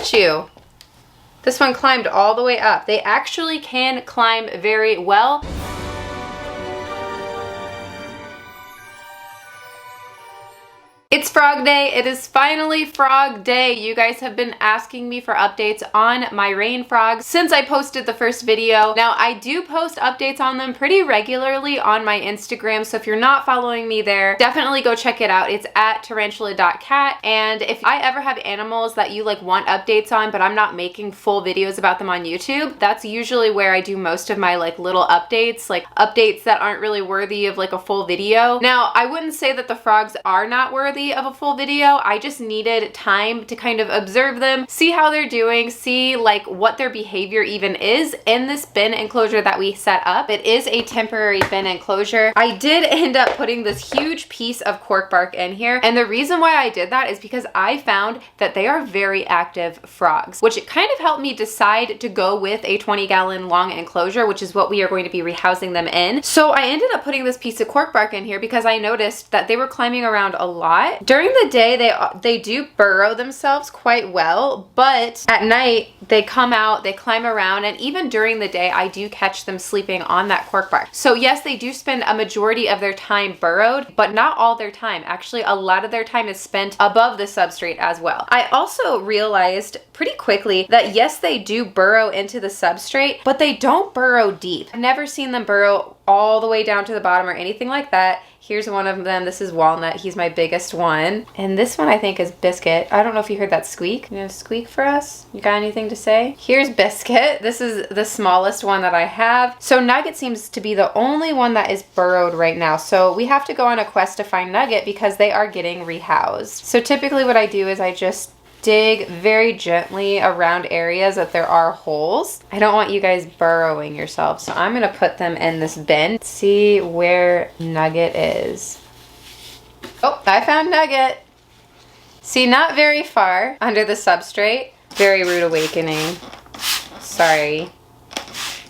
at you. This one climbed all the way up. They actually can climb very well. It's frog day. It is finally frog day. You guys have been asking me for updates on my rain frogs since I posted the first video. Now, I do post updates on them pretty regularly on my Instagram, so if you're not following me there, definitely go check it out. It's at Tarantula.Kat, and if I ever have animals that you like want updates on, but I'm not making full videos about them on YouTube, that's usually where I do most of my like little updates, like updates that aren't really worthy of like a full video. Now, I wouldn't say that the frogs are not worthy of a full video. I just needed time to kind of observe them, see how they're doing, see like what their behavior even is in this bin enclosure that we set up. It is a temporary bin enclosure. I did end up putting this huge piece of cork bark in here, and the reason why I did that is because I found that they are very active frogs, which it kind of helped me decide to go with a 20-gallon long enclosure, which is what we are going to be rehousing them in. So I ended up putting this piece of cork bark in here because I noticed that they were climbing around a lot. During the day, they do burrow themselves quite well, but at night, they come out, they climb around, and even during the day, I do catch them sleeping on that cork bark. So yes, they do spend a majority of their time burrowed, but not all their time. Actually, a lot of their time is spent above the substrate as well. I also realized pretty quickly that yes, they do burrow into the substrate, but they don't burrow deep. I've never seen them burrow all the way down to the bottom or anything like that. Here's one of them. This is Walnut. He's my biggest one. And this one I think is Biscuit. I don't know if you heard that squeak. You have a squeak for us? You got anything to say? Here's Biscuit. This is the smallest one that I have. So Nugget seems to be the only one that is burrowed right now. So we have to go on a quest to find Nugget because they are getting rehoused. So typically what I do is I just dig very gently around areas that there are holes. I don't want you guys burrowing yourselves, so I'm gonna put them in this bin. See where Nugget is. Oh, I found Nugget. See, not very far under the substrate. Very rude awakening. Sorry.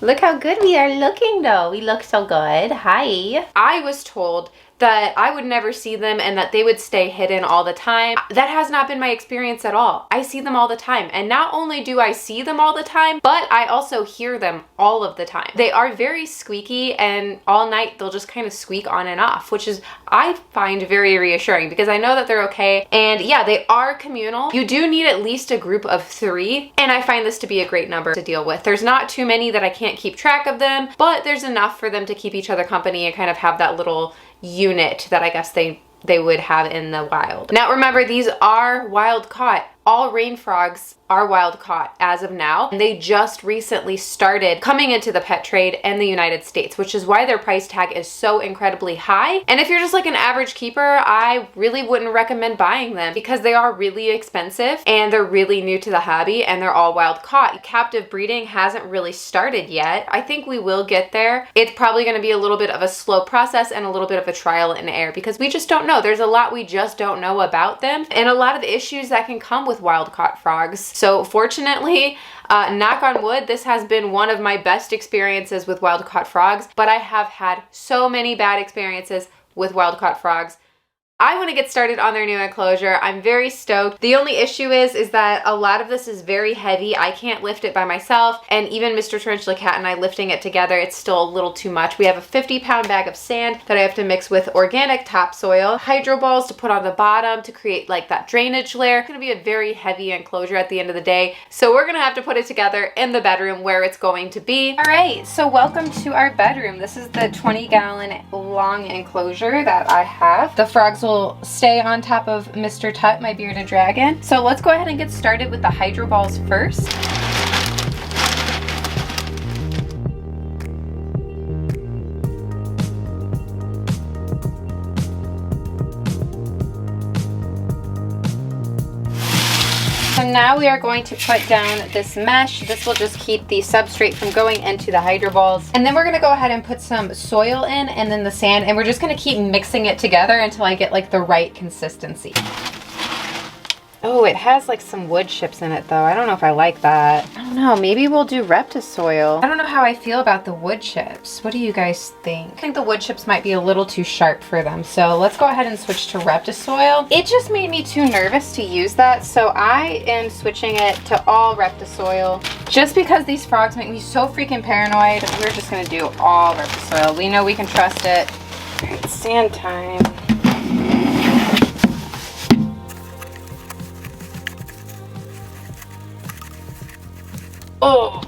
Look how good we are looking though. We look so good. Hi. I was told that I would never see them and that they would stay hidden all the time. That has not been my experience at all. I see them all the time. And not only do I see them all the time, but I also hear them all of the time. They are very squeaky, and all night they'll just kind of squeak on and off, which is, I find very reassuring because I know that they're okay. And yeah, they are communal. You do need at least a group of 3, and I find this to be a great number to deal with. There's not too many that I can't keep track of them, but there's enough for them to keep each other company and kind of have that little unit that I guess they would have in the wild. Now remember, these are wild caught. All rain frogs are wild caught as of now, and they just recently started coming into the pet trade in the United States, which is why their price tag is so incredibly high. And if you're just like an average keeper, I really wouldn't recommend buying them because they are really expensive and they're really new to the hobby, and they're all wild caught. Captive breeding hasn't really started yet. I think we will get there. It's probably going to be a little bit of a slow process and a little bit of a trial and error because we just don't know. There's a lot we just don't know about them, and a lot of issues that can come with wild caught frogs. So fortunately, knock on wood, this has been one of my best experiences with wild caught frogs, but I have had so many bad experiences with wild caught frogs. I want to get started on their new enclosure. I'm very stoked. The only issue is that a lot of this is very heavy. I can't lift it by myself, and even Mr. Tarantula Kat and I lifting it together, it's still a little too much. We have a 50-pound bag of sand that I have to mix with organic topsoil, hydro balls to put on the bottom to create like that drainage layer. It's going to be a very heavy enclosure at the end of the day, so we're going to have to put it together in the bedroom where it's going to be. All right, so welcome to our bedroom. This is the 20-gallon long enclosure that I have. The frogs will stay on top of Mr. Tut, my bearded dragon. So let's go ahead and get started with the hydro balls first. So now we are going to put down this mesh. This will just keep the substrate from going into the hydro balls. And then we're gonna go ahead and put some soil in and then the sand, and we're just gonna keep mixing it together until I get like the right consistency. Oh, it has like some wood chips in it though. I don't know if I like that. I don't know, maybe we'll do Reptisoil. I don't know how I feel about the wood chips. What do you guys think? I think the wood chips might be a little too sharp for them. So let's go ahead and switch to Reptisoil. It just made me too nervous to use that. So I am switching it to all Reptisoil. Just because these frogs make me so freaking paranoid, we're just gonna do all Reptisoil. We know we can trust it. All right, sand time. Oh.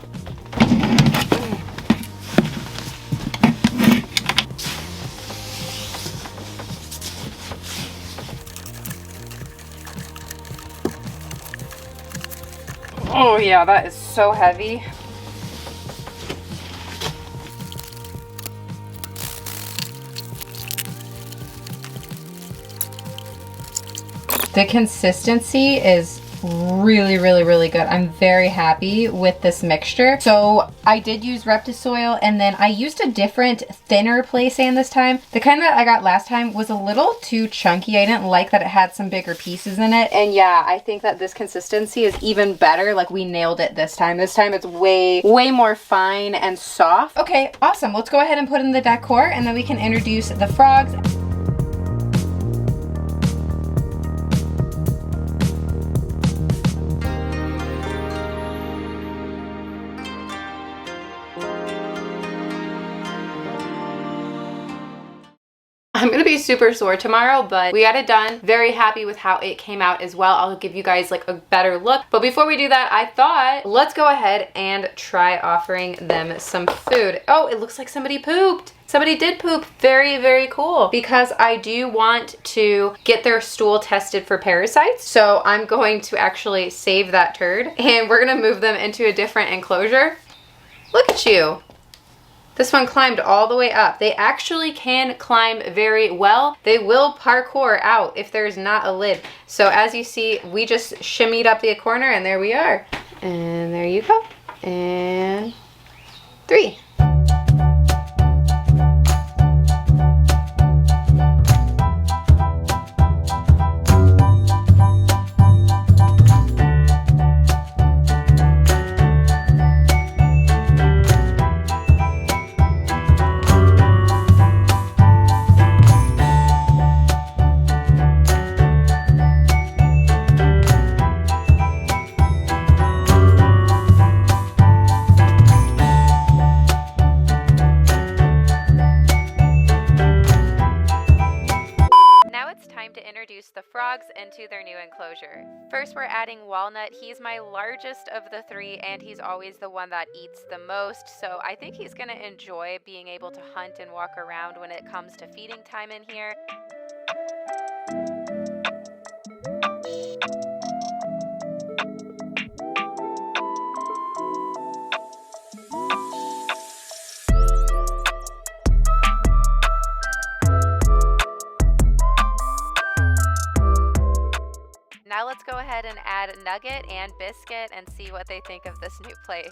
Oh yeah, that is so heavy. The consistency is really, really, really good. I'm very happy with this mixture. So I did use Reptisoil, and then I used a different thinner play sand this time. The kind that I got last time was a little too chunky. I didn't like that it had some bigger pieces in it. And yeah, I think that this consistency is even better. Like, we nailed it this time. This time it's way more fine and soft. Okay, awesome. Let's go ahead and put in the decor, and then we can introduce the frogs. I'm gonna be super sore tomorrow, but we got it done. Very happy with how it came out as well. I'll give you guys like a better look. But before we do that, I thought, let's go ahead and try offering them some food. Oh, it looks like somebody pooped. Somebody did poop. Very, very cool. Because I do want to get their stool tested for parasites. So I'm going to actually save that turd, and we're gonna move them into a different enclosure. Look at you. This one climbed all the way up. They actually can climb very well. They will parkour out if there's not a lid. So as you see, we just shimmied up the corner, and there we are. And there you go. And 3. The frogs into their new enclosure. First, we're adding Walnut. He's my largest of the 3, and he's always the one that eats the most, so I think he's gonna enjoy being able to hunt and walk around when it comes to feeding time in here. Now let's go ahead and add Nugget and Biscuit and see what they think of this new place.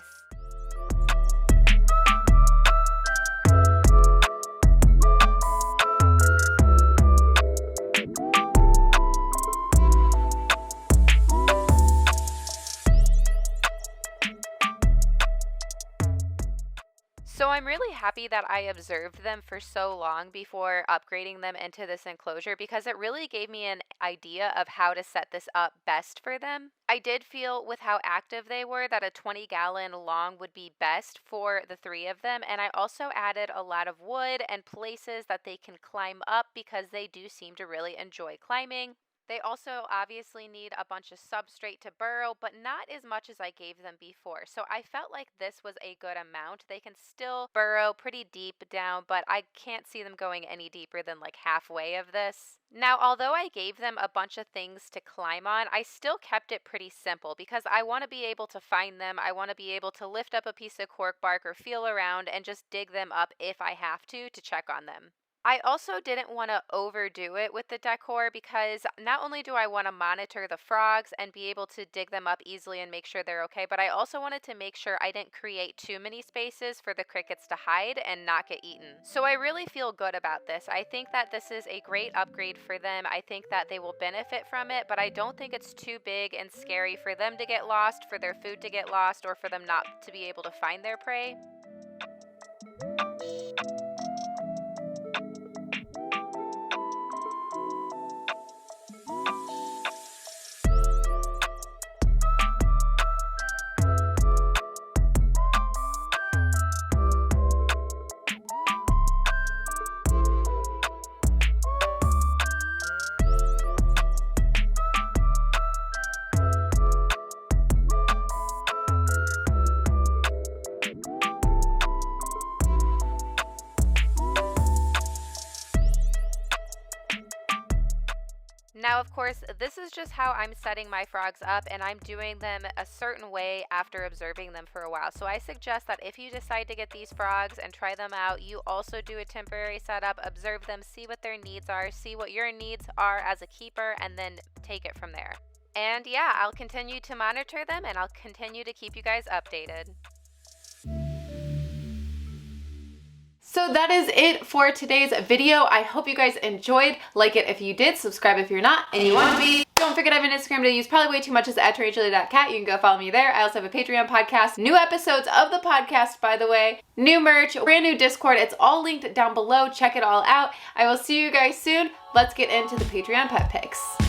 So I'm really happy that I observed them for so long before upgrading them into this enclosure, because it really gave me an idea of how to set this up best for them. I did feel with how active they were that a 20-gallon long would be best for the 3 of them, and I also added a lot of wood and places that they can climb up because they do seem to really enjoy climbing. They also obviously need a bunch of substrate to burrow, but not as much as I gave them before. So I felt like this was a good amount. They can still burrow pretty deep down, but I can't see them going any deeper than like halfway of this. Now, although I gave them a bunch of things to climb on, I still kept it pretty simple because I want to be able to find them. I want to be able to lift up a piece of cork bark or feel around and just dig them up if I have to check on them. I also didn't want to overdo it with the decor because not only do I want to monitor the frogs and be able to dig them up easily and make sure they're okay, but I also wanted to make sure I didn't create too many spaces for the crickets to hide and not get eaten. So I really feel good about this. I think that this is a great upgrade for them. I think that they will benefit from it, but I don't think it's too big and scary for them to get lost, for their food to get lost, or for them not to be able to find their prey. Now, of course, this is just how I'm setting my frogs up, and I'm doing them a certain way after observing them for a while. So I suggest that if you decide to get these frogs and try them out, you also do a temporary setup, observe them, see what their needs are, see what your needs are as a keeper, and then take it from there. And yeah, I'll continue to monitor them, and I'll continue to keep you guys updated. So that is it for today's video. I hope you guys enjoyed. Like it if you did, subscribe if you're not, and you want to be. Don't forget I have an Instagram that I use probably way too much. It's at Tarantula.Kat. You can go follow me there. I also have a Patreon podcast. New episodes of the podcast, by the way. New merch, brand new Discord. It's all linked down below. Check it all out. I will see you guys soon. Let's get into the Patreon pet picks.